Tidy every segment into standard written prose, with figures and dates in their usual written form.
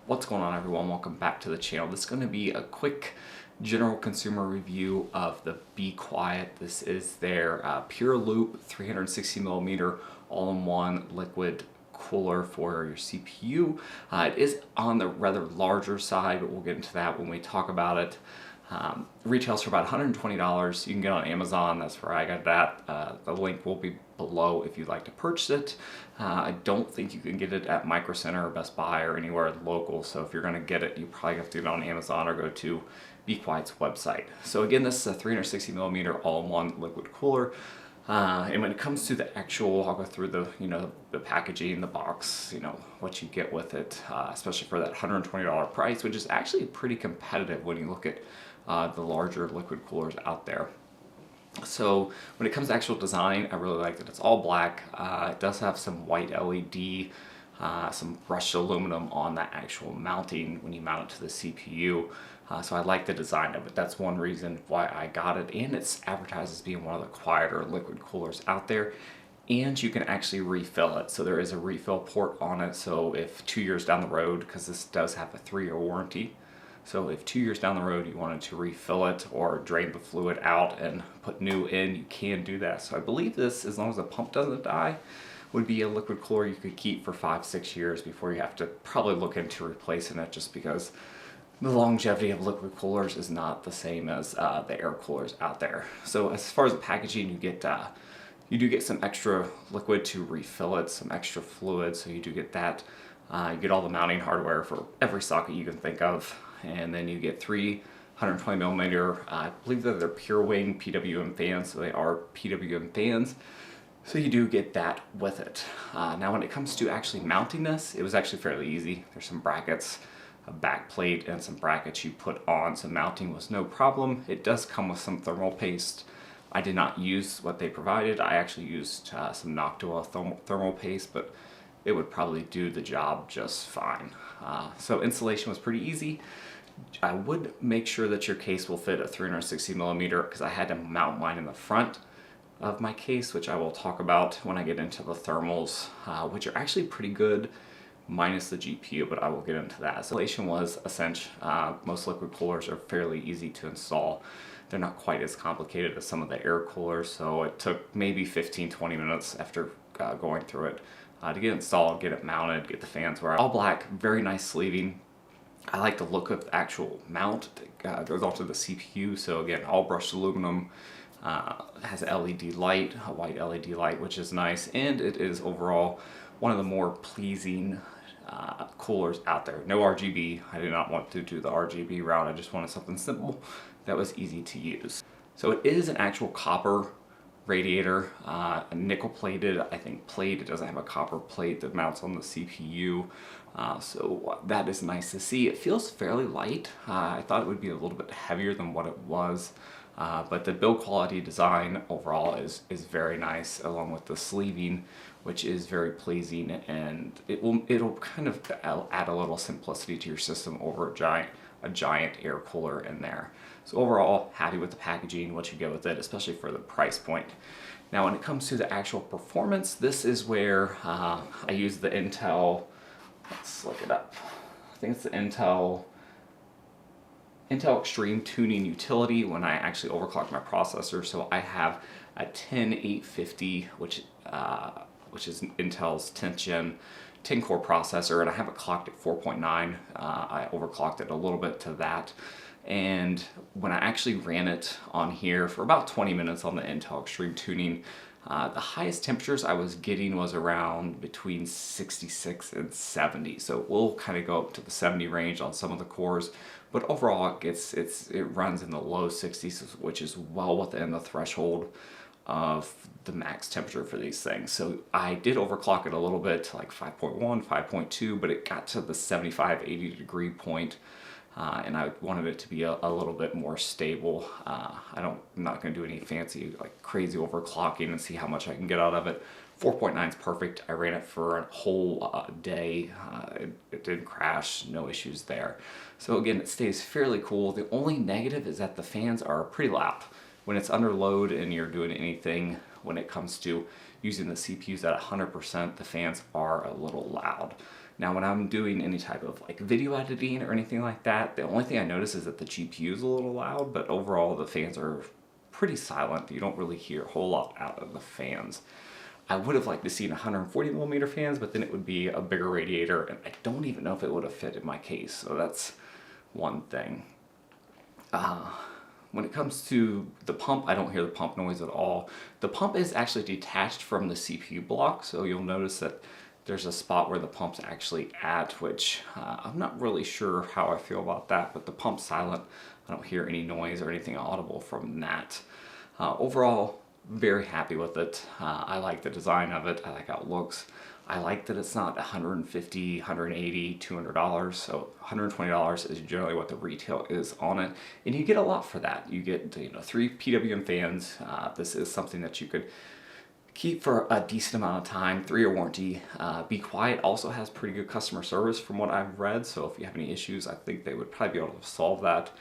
What's going on, everyone? Welcome back to the channel. This is going to be a quick general consumer review of the Be Quiet. This is their Pure Loop 360 millimeter all-in-one liquid cooler for your CPU. It is on the rather larger side, but we'll get into that when we talk about it. Retails for about $120. You can get it on Amazon. That's where I got that. The link will be below if you'd like to purchase it. I don't think you can get it at Micro Center or Best Buy or anywhere local. So if you're going to get it, you probably have to get it on Amazon or go to Be Quiet's website. So again, this is a 360 millimeter all-in-one liquid cooler. And when it comes to the actual, I'll go through the, the packaging, the box, what you get with it, especially for that $120 price, which is actually pretty competitive when you look at the larger liquid coolers out there. So when it comes to actual design, I really like that it's all black. It does have some white LED, some brushed aluminum on that actual mounting when you mount it to the CPU. So I like the design of it. That's one reason why I got it, and it's advertised as being one of the quieter liquid coolers out there. And you can actually refill it. So there is a refill port on it. So if 2 years down the road, because this does have a 3-year warranty, so if 2 years down the road you wanted to refill it or drain the fluid out and put new in, you can do that. So I believe this, as long as the pump doesn't die, would be a liquid cooler you could keep for 5-6 years before you have to probably look into replacing it, just because the longevity of liquid coolers is not the same as the air coolers out there. So as far as the packaging, you do get some extra liquid to refill it, some extra fluid, so you do get that. You get all the mounting hardware for every socket you can think of, and then you get 3 120 millimeter, I believe that they're Pure Wing PWM fans, so they are PWM fans. So you do get that with it. Now when it comes to actually mounting this, it was actually fairly easy. There's some brackets, a back plate, and some brackets you put on, so mounting was no problem. It does come with some thermal paste. I did not use what they provided. I actually used some Noctua thermal paste, but it would probably do the job just fine. So installation was pretty easy. I would make sure that your case will fit a 360 millimeter, because I had to mount mine in the front of my case, which I will talk about when I get into the thermals, which are actually pretty good, minus the GPU, but I will get into that. So installation was a cinch. Most liquid coolers are fairly easy to install. They're not quite as complicated as some of the air coolers, so it took maybe 15-20 minutes after going through it to get it installed, get it mounted, get the fans where all black, very nice sleeving. I like the look of the actual mount that goes onto the CPU. So again, all brushed aluminum, has an LED light, a white LED light, which is nice, and it is overall one of the more pleasing coolers out there. No RGB. I did not want to do the RGB route. I just wanted something simple that was easy to use. So it is an actual copper radiator, nickel plated, I think plate. It doesn't have a copper plate that mounts on the CPU. So that is nice to see. It feels fairly light. I thought it would be a little bit heavier than what it was. But the build quality design overall is very nice, along with the sleeving, which is very pleasing, and it'll kind of add a little simplicity to your system over a giant air cooler in there. So overall, happy with the packaging, what you get with it, especially for the price point. Now when it comes to the actual performance, this is where I use the Intel, let's look it up. I think it's the Intel Extreme Tuning Utility when I actually overclock my processor. So I have a 10850, which is Intel's 10th gen 10 core processor, and I have it clocked at 4.9. I overclocked it a little bit to that. And when I actually ran it on here for about 20 minutes on the Intel Extreme Tuning, the highest temperatures I was getting was around between 66 and 70. So we'll kind of go up to the 70 range on some of the cores, but overall it runs in the low 60s, which is well within the threshold of the max temperature for these things. So I did overclock it a little bit to like 5.1, 5.2, but it got to the 75, 80 degree point. And I wanted it to be a little bit more stable. I'm not going to do any fancy, like crazy overclocking and see how much I can get out of it. 4.9 is perfect. I ran it for a whole day. It didn't crash, no issues there. So again, it stays fairly cool. The only negative is that the fans are pretty loud. When it's under load and you're doing anything when it comes to using the CPUs at 100%, the fans are a little loud. Now when I'm doing any type of like video editing or anything like that, the only thing I notice is that the GPU is a little loud, but overall the fans are pretty silent. You don't really hear a whole lot out of the fans. I would have liked to see 140 millimeter fans, but then it would be a bigger radiator, and I don't even know if it would have fit in my case, so that's one thing. When it comes to the pump, I don't hear the pump noise at all. The pump is actually detached from the CPU block, so you'll notice that there's a spot where the pump's actually at, which I'm not really sure how I feel about that, but the pump's silent. I don't hear any noise or anything audible from that. Overall, very happy with it. I like the design of it. I like how it looks. I like that it's not $150, $180, $200, so $120 is generally what the retail is on it, and you get a lot for that. You get 3 PWM fans. This is something that you could keep for a decent amount of time, 3-year warranty. Be Quiet also has pretty good customer service from what I've read, so if you have any issues, I think they would probably be able to solve that.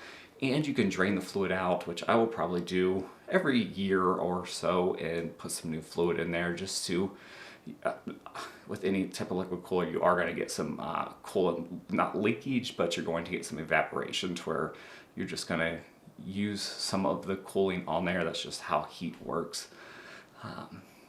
And you can drain the fluid out, which I will probably do every year or so, and put some new fluid in there just to, with any type of liquid cooler, you are going to get some coolant, not leakage, but you're going to get some evaporation to where you're just going to use some of the cooling on there. That's just how heat works.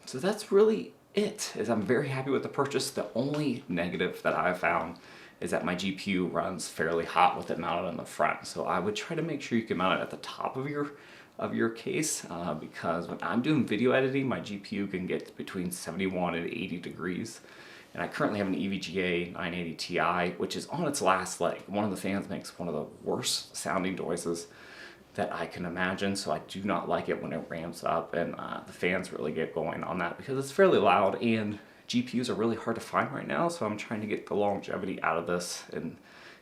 So that's really it. I'm very happy with the purchase. The only negative that I've found is that my GPU runs fairly hot with it mounted on the front. So I would try to make sure you can mount it at the top of your case, because when I'm doing video editing, my GPU can get between 71 and 80 degrees. And I currently have an EVGA 980 Ti, which is on its last leg. One of the fans makes one of the worst sounding noises that I can imagine, so I do not like it when it ramps up, and the fans really get going on that because it's fairly loud, and GPUs are really hard to find right now, so I'm trying to get the longevity out of this and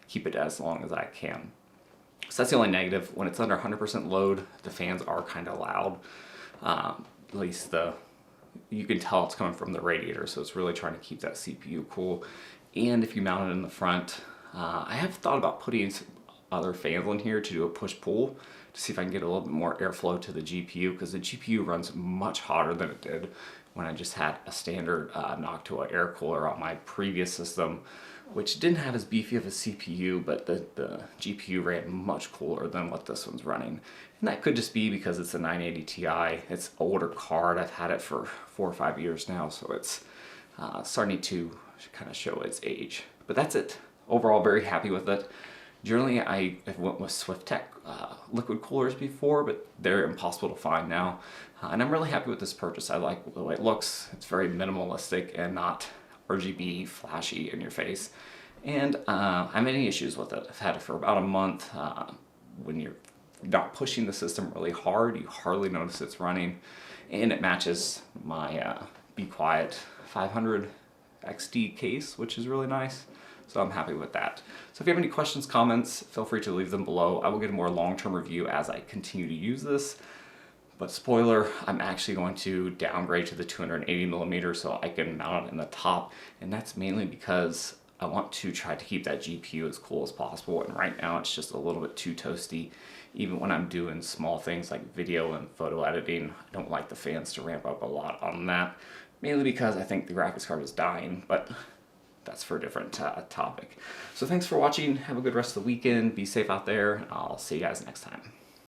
keep it as long as I can. So that's the only negative. When it's under 100% load, the fans are kind of loud. At least you can tell it's coming from the radiator, so it's really trying to keep that CPU cool. And if you mount it in the front, I have thought about putting some other fans in here to do a push-pull to see if I can get a little bit more airflow to the GPU, because the GPU runs much hotter than it did when I just had a standard Noctua air cooler on my previous system, which didn't have as beefy of a CPU, but the GPU ran much cooler than what this one's running. And that could just be because it's a 980 Ti. It's an older card. I've had it for 4 or 5 years now, so it's starting to kind of show its age. But that's it. Overall, very happy with it. Generally, I've went with Swiftech liquid coolers before, but they're impossible to find now. And I'm really happy with this purchase. I like the way it looks. It's very minimalistic and not RGB flashy in your face. And I have any issues with it. I've had it for about a month. When you're not pushing the system really hard, you hardly notice it's running. And it matches my Be Quiet 500 XD case, which is really nice. So I'm happy with that. So if you have any questions, comments, feel free to leave them below. I will get a more long-term review as I continue to use this. But spoiler, I'm actually going to downgrade to the 280 millimeter so I can mount it in the top. And that's mainly because I want to try to keep that GPU as cool as possible. And right now it's just a little bit too toasty. Even when I'm doing small things like video and photo editing, I don't like the fans to ramp up a lot on that. Mainly because I think the graphics card is dying, but that's for a different topic. So thanks for watching. Have a good rest of the weekend. Be safe out there. I'll see you guys next time.